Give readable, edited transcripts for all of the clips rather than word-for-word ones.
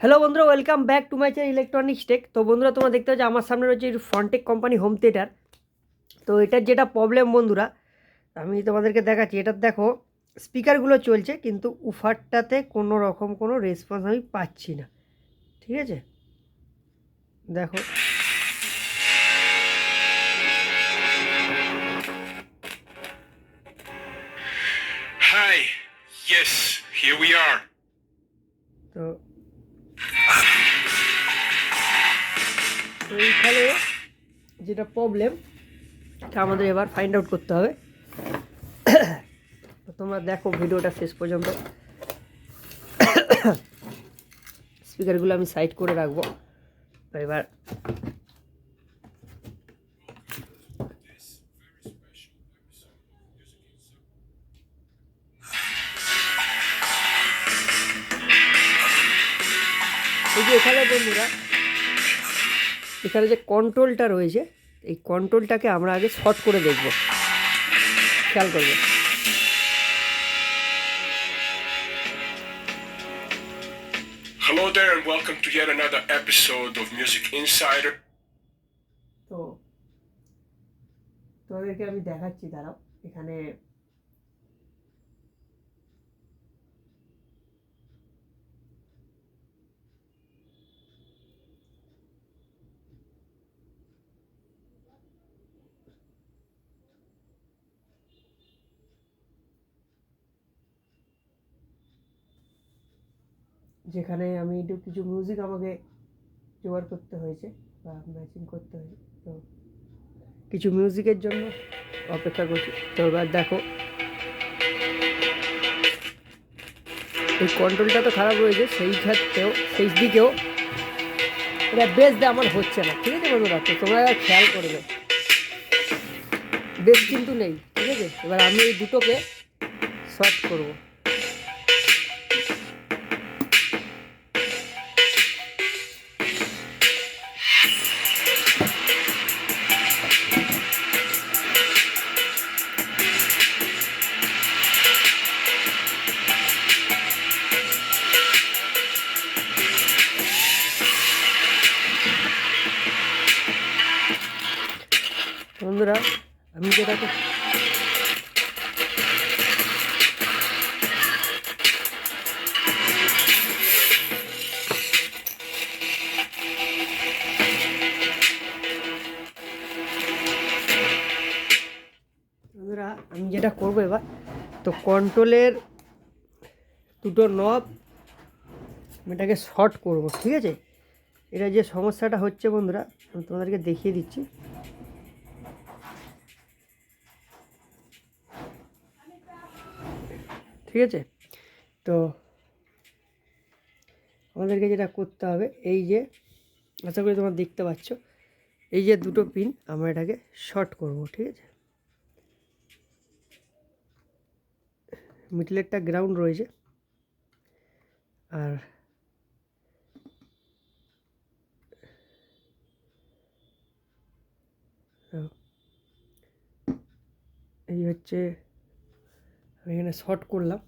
Hello বন্ধুরা, welcome back to my channel electronics tech. তো বন্ধুরা, তোমরা দেখতে পাচ্ছ আমার সামনে রয়েছে ফন্টেক কোম্পানি হোম থিয়েটার। তো এটার যেটা প্রবলেম বন্ধুরা, আমি তোমাদেরকে দেখাচ্ছি। এটার দেখো স্পিকারগুলো চলছে, কিন্তু উফারটাতে কোনো রকম কোনো রেসপন্স আমি পাচ্ছি না। ঠিক আছে, দেখো Hi. Yes, here we are. তো এইখানে যেটা প্রবলেম, এটা আমাদের এবার ফাইন্ড আউট করতে হবে। তো তোমরা দেখো ভিডিওটা শেষ পর্যন্ত। স্পিকারগুলো আমি সাইড করে রাখবো। তো এবার এই যে এখানে বন্ধুরা, এখানে যে কন্ট্রোলটা রয়েছে, এই কন্ট্রোলটাকে আমরা আগে শর্ট করে দেখব। খেয়াল করবে। Hello there, and welcome to yet another episode of Music Insider. তো তোমাদেরকে আমি দেখাচ্ছি, দাঁড়াও। এখানে যেখানে আমি একটু কিছু মিউজিক আমাকে জোগাড় করতে হয়েছে বা ম্যাচিং করতে হয়েছে। তো কিছু মিউজিকের জন্য অপেক্ষা করছি। তো এবার দেখো, এই কন্ট্রোলটা তো খারাপ রয়েছে, সেই ক্ষেত্রেও সেই দিকেও এটা বেস দিয়ে আমার হচ্ছে না। ঠিক আছে বন্ধুরা, তো তোমরা এবার খেয়াল করবে, বেস কিন্তু নেই। ঠিক আছে, এবার আমি এই দুটোকে শর্ট করবো। বন্ধুরা, আমি যেটাকে আমি যেটা করবো এবার, তো কন্ট্রোলের দুটো নব আমি এটাকে শর্ট করবো। ঠিক আছে, এটা যে সমস্যাটা হচ্ছে বন্ধুরা, আমি তোমাদেরকে দেখিয়ে দিচ্ছি। ঠিক আছে, তো আমাদেরকে যেটা করতে হবে, এই যে আশা করি তোমরা দেখতে পাচ্ছ, এই যে দুটো পিন আমরা এটাকে শর্ট করব। ঠিক আছে, মিডলেরটা গ্রাউন্ড রয়েছে, আর এই হচ্ছে আমি এখানে শর্ট করলাম।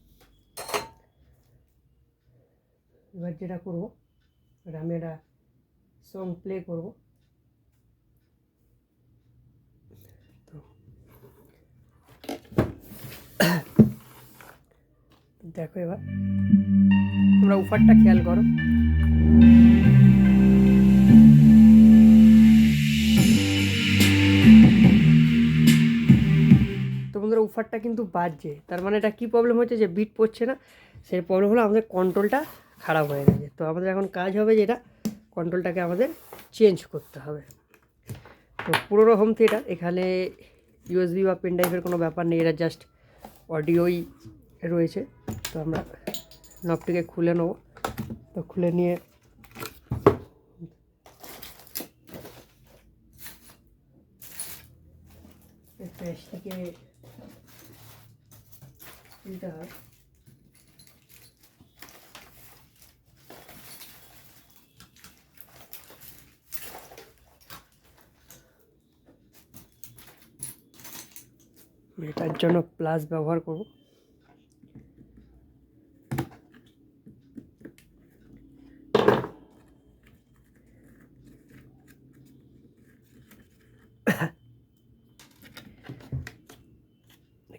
এবার যেটা করবো, এটা আমি একটা সং প্লে করবো। তো দেখো, এবার তোমরা উফারটা খেয়াল করো। তো বন্ধুরা, উফারটা কিন্তু বাজছে, তার মানে এটা কী প্রবলেম হচ্ছে, যে বিট পড়ছে না। সেই প্রবলেম হলো আমাদের কন্ট্রোলটা খারাপ হয়ে গেছে। তো আমাদের এখন কাজ হবে যেটা, কন্ট্রোলটাকে আমাদের চেঞ্জ করতে হবে। তো পুরোনো হোম থিয়েটার, এখানে ইউএসবি বা পেন ড্রাইভের কোনো ব্যাপার নেই, এটা জাস্ট অডিওই রয়েছে। তো আমরা নবটিকে খুলে নেব। তো খুলে নিয়ে প্রেসটিকে খুলতে হয়। এটার জন্য প্লাস ব্যবহার করব।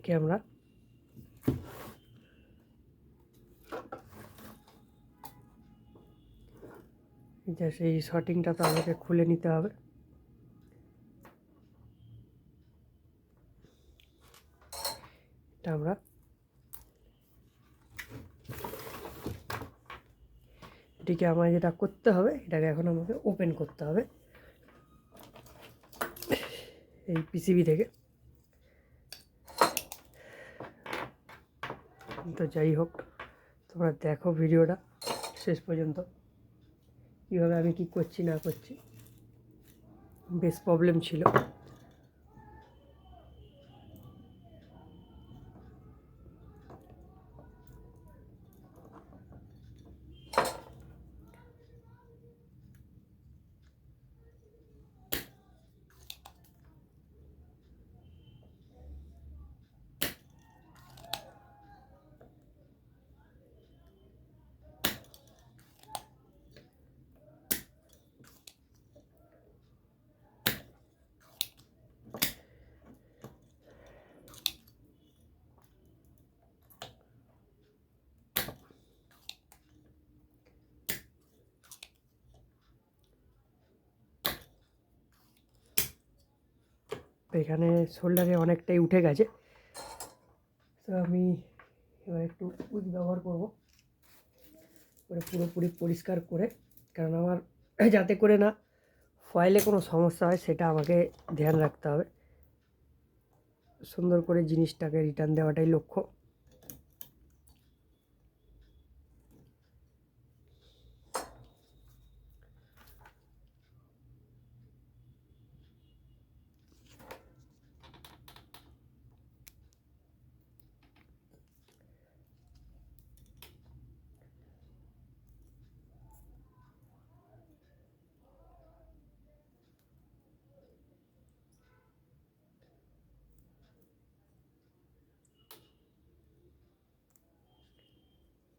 এটাকে আমরা জাস্ট এই শর্টিংটা তো আমাকে খুলে নিতে হবে। এটা আমরা এটিকে আমার যেটা করতে হবে, এটাকে এখন আমাকে ওপেন করতে হবে এই পিসিবি থেকে। তো যাই হোক, তোমরা দেখো ভিডিওটা শেষ পর্যন্ত, কীভাবে আমি কি করছি না করছি। বেশ প্রবলেম ছিল। তো এখানে শোল্ডারে অনেকটাই উঠে গেছে, তো আমি এবার একটু উইক ব্যবহার করব করে পুরোপুরি পরিষ্কার করে, কারণ আমার যাতে করে না ফয়েলে কোনো সমস্যা হয় সেটা আমাকে ধ্যান রাখতে হবে। সুন্দর করে জিনিসটাকে রিটার্ন দেওয়াটাই লক্ষ্য।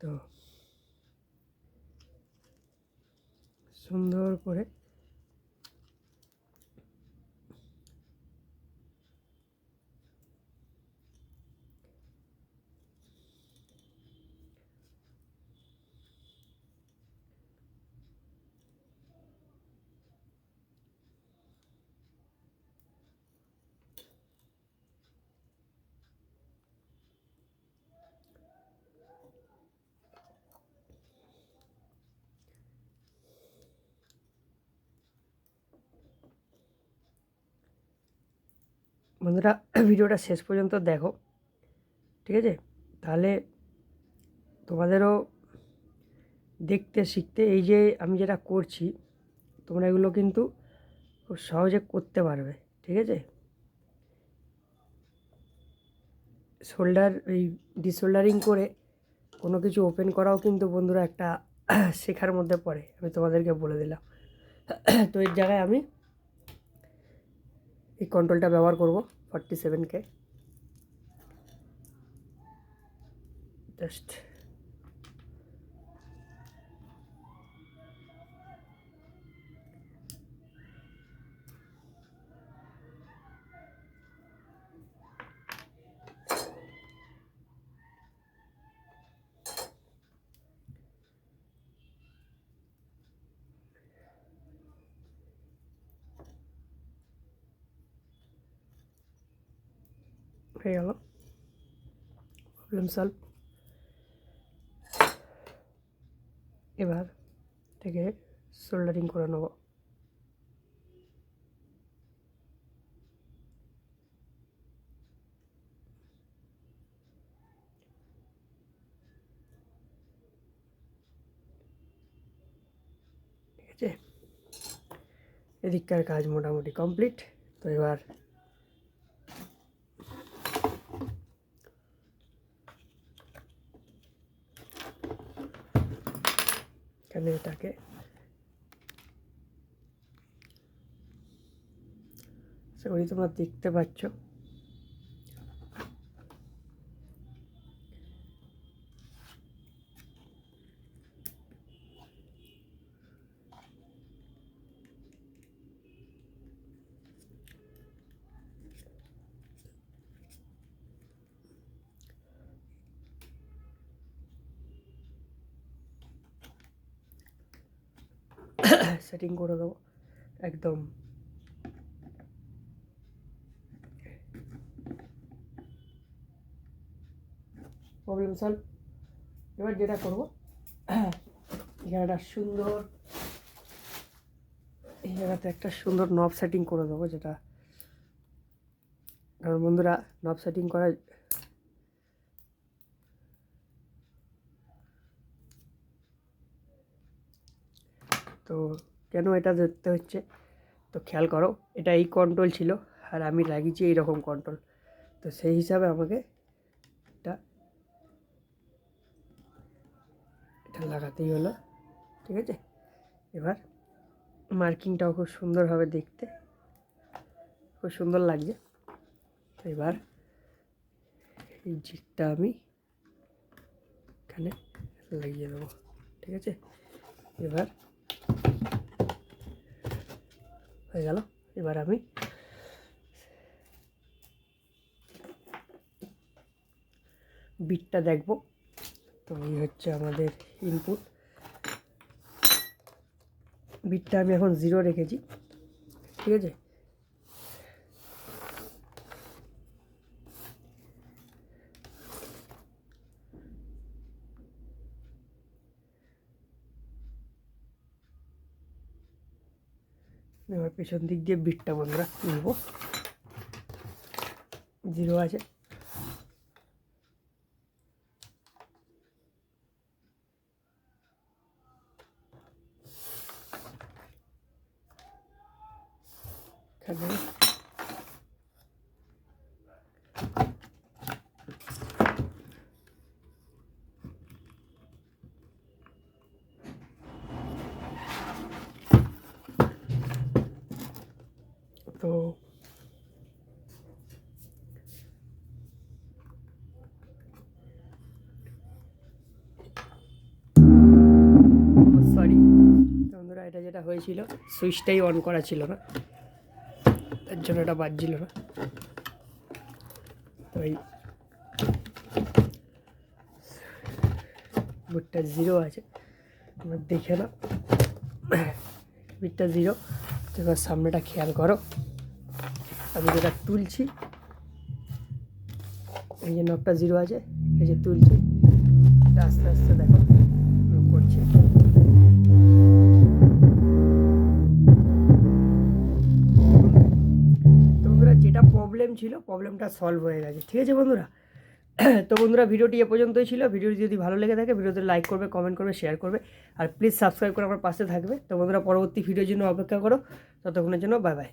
তো সুন্দর করে বন্ধুরা ভিডিওটা শেষ পর্যন্ত দেখো, ঠিক আছে? তাহলে তোমাদেরও দেখতে শিখতে, এই যে আমি যেটা করছি তোমরা এগুলো কিন্তু খুব সহজে করতে পারবে, ঠিক আছে? শোল্ডার এই ডিশোল্ডারিং করে কোনো কিছু ওপেন করাও কিন্তু বন্ধুরা একটা শেখার মধ্যে পড়ে, আমি তোমাদেরকে বলে দিলাম। তো এর জায়গায় আমি এই কন্ট্রোলটা ব্যবহার করব 47K জাস্ট। হয়ে গেল, প্রবলেম সলভ। এবার থেকে সোল্ডারিং করে নেব। ঠিক আছে, এদিককার কাজ মোটামুটি কমপ্লিট। তো এবার এখানে এটাকে সেগুলি তোমরা দেখতে পাচ্ছ। সেটিং করে দেবো একদম। Problem solve. এবার যেটা করবো, এখানে একটা সুন্দর, এই জায়গাতে একটা সুন্দর নব সেটিং করে দেবো, যেটা কারণ বন্ধুরা নব সেটিং করা তো কেন এটা দেখতে হচ্ছে, তো খেয়াল করো, এটা এই কন্ট্রোল ছিল আর আমি লাগিয়েছি এইরকম কন্ট্রোল, তো সেই হিসাবে আমাকে এটা এটা লাগাতেই হলো। ঠিক আছে, এবার মার্কিংটাও খুব সুন্দর হবে দেখতে, খুব সুন্দর লাগছে। এবার এই জিটটা আমি এখানে লাগিয়ে দেবো। ঠিক আছে, এবার হয়ে গেল। এবার আমি বিটটা দেখব। তো এই হচ্ছে আমাদের ইনপুট, বিটটা আমি এখন 0 রেখেছি। ঠিক আছে, এবার পেছন দিক দিয়ে বিটটা বন্ধুরা নেব, 0 আছে। এখানে তো সরি বন্ধুরা, এটা যেটা হয়েছিল সুইচটাই অন করা ছিল না, এর জন্য এটা বাজছিল না। তো এই বিটটা 0 আছে, তোমরা দেখে নাও, বিটটা 0। এবার সামনেটা খেয়াল করো, আমি যেটা তুলছি, এই যে নবটা 0 আছে, এই যে তুলছি, এটা আস্তে আস্তে দেখো করছে। তো বন্ধুরা যেটা প্রবলেম ছিল, প্রবলেমটা সলভ হয়ে গেছে। ঠিক আছে বন্ধুরা, তো বন্ধুরা ভিডিওটি এ পর্যন্তই ছিল। ভিডিওটি যদি ভালো লেগে থাকে ভিডিওতে লাইক করবে, কমেন্ট করবে, শেয়ার করবে, আর প্লিজ সাবস্ক্রাইব করে আমার পাশে থাকবে। তো বন্ধুরা পরবর্তী ভিডিওর জন্য অপেক্ষা করো, ততক্ষণের জন্য বাই বাই।